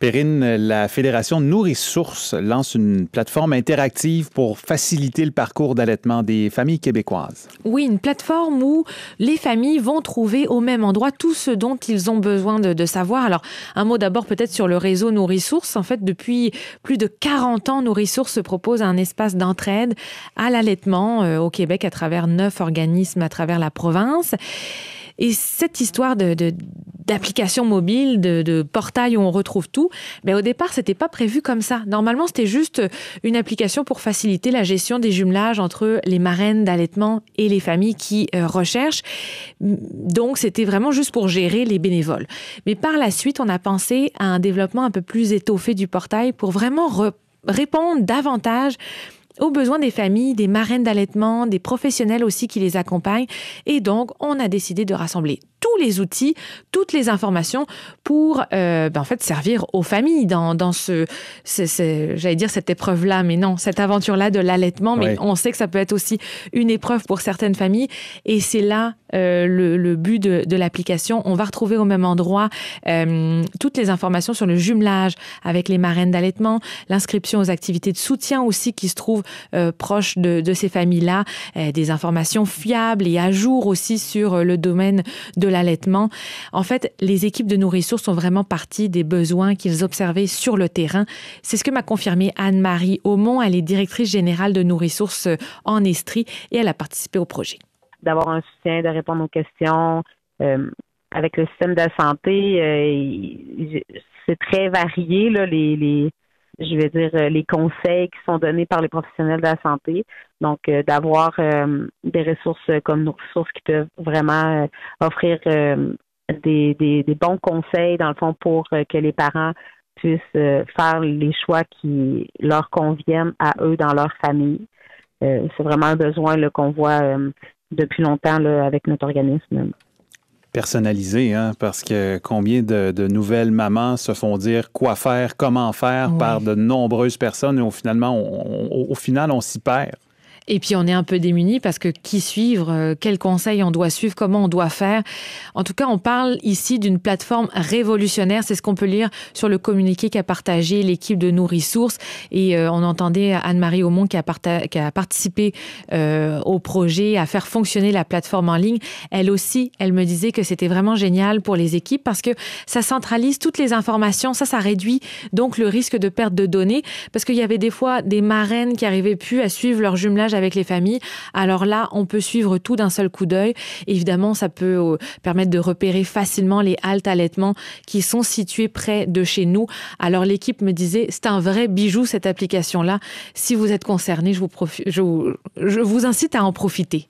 Perrine, la Fédération Nourrisource lance une plateforme interactive pour faciliter le parcours d'allaitement des familles québécoises. Oui, une plateforme où les familles vont trouver au même endroit tout ce dont ils ont besoin de savoir. Alors, un mot d'abord peut-être sur le réseau Nourrisource. En fait, depuis plus de 40 ans, Nourrisource propose un espace d'entraide à l'allaitement au Québec à travers 9 organismes à travers la province. Et cette histoire d'application mobile, de portail où on retrouve tout, au départ, c'était pas prévu comme ça. Normalement, c'était juste une application pour faciliter la gestion des jumelages entre les marraines d'allaitement et les familles qui recherchent. Donc, c'était vraiment juste pour gérer les bénévoles. Mais par la suite, on a pensé à un développement un peu plus étoffé du portail pour vraiment répondre davantage aux besoins des familles, des marraines d'allaitement, des professionnels aussi qui les accompagnent. Et donc, on a décidé de rassembler tous les outils, toutes les informations pour en fait servir aux familles dans j'allais dire cette épreuve-là, mais non, cette aventure-là de l'allaitement. Mais on sait que ça peut être aussi une épreuve pour certaines familles. Et c'est là le but de l'application. On va retrouver au même endroit toutes les informations sur le jumelage avec les marraines d'allaitement, l'inscription aux activités de soutien aussi qui se trouvent proches de ces familles-là, des informations fiables et à jour aussi sur le domaine de l'allaitement. En fait, les équipes de Nourrisource sont vraiment parties des besoins qu'ils observaient sur le terrain. C'est ce que m'a confirmé Anne-Marie Aumont. Elle est directrice générale de Nourrisource en Estrie et elle a participé au projet. D'avoir un soutien, de répondre aux questions. Avec le système de santé, c'est très varié, là, les conseils qui sont donnés par les professionnels de la santé. Donc, d'avoir des ressources comme Nourrisource qui peuvent vraiment offrir des bons conseils, dans le fond, pour que les parents puissent faire les choix qui leur conviennent à eux dans leur famille. C'est vraiment un besoin là, qu'on voit depuis longtemps là, avec notre organisme. Personnalisé, hein, parce que combien de nouvelles mamans se font dire quoi faire, comment faire par de nombreuses personnes et au final, on s'y perd. Et puis, on est un peu démunis parce que qui suivre, quels conseils on doit suivre, comment on doit faire. En tout cas, on parle ici d'une plateforme révolutionnaire. C'est ce qu'on peut lire sur le communiqué qu'a partagé l'équipe de Nourrisource. Et on entendait Anne-Marie Aumont qui a participé au projet à faire fonctionner la plateforme en ligne. Elle aussi, elle me disait que c'était vraiment génial pour les équipes parce que ça centralise toutes les informations. Ça réduit donc le risque de perte de données parce qu'il y avait des fois des marraines qui n'arrivaient plus à suivre leur jumelage avec les familles. Alors là, on peut suivre tout d'un seul coup d'œil. Évidemment, ça peut permettre de repérer facilement les haltes allaitement qui sont situées près de chez nous. Alors l'équipe me disait, c'est un vrai bijou cette application-là. Si vous êtes concerné, je vous incite à en profiter.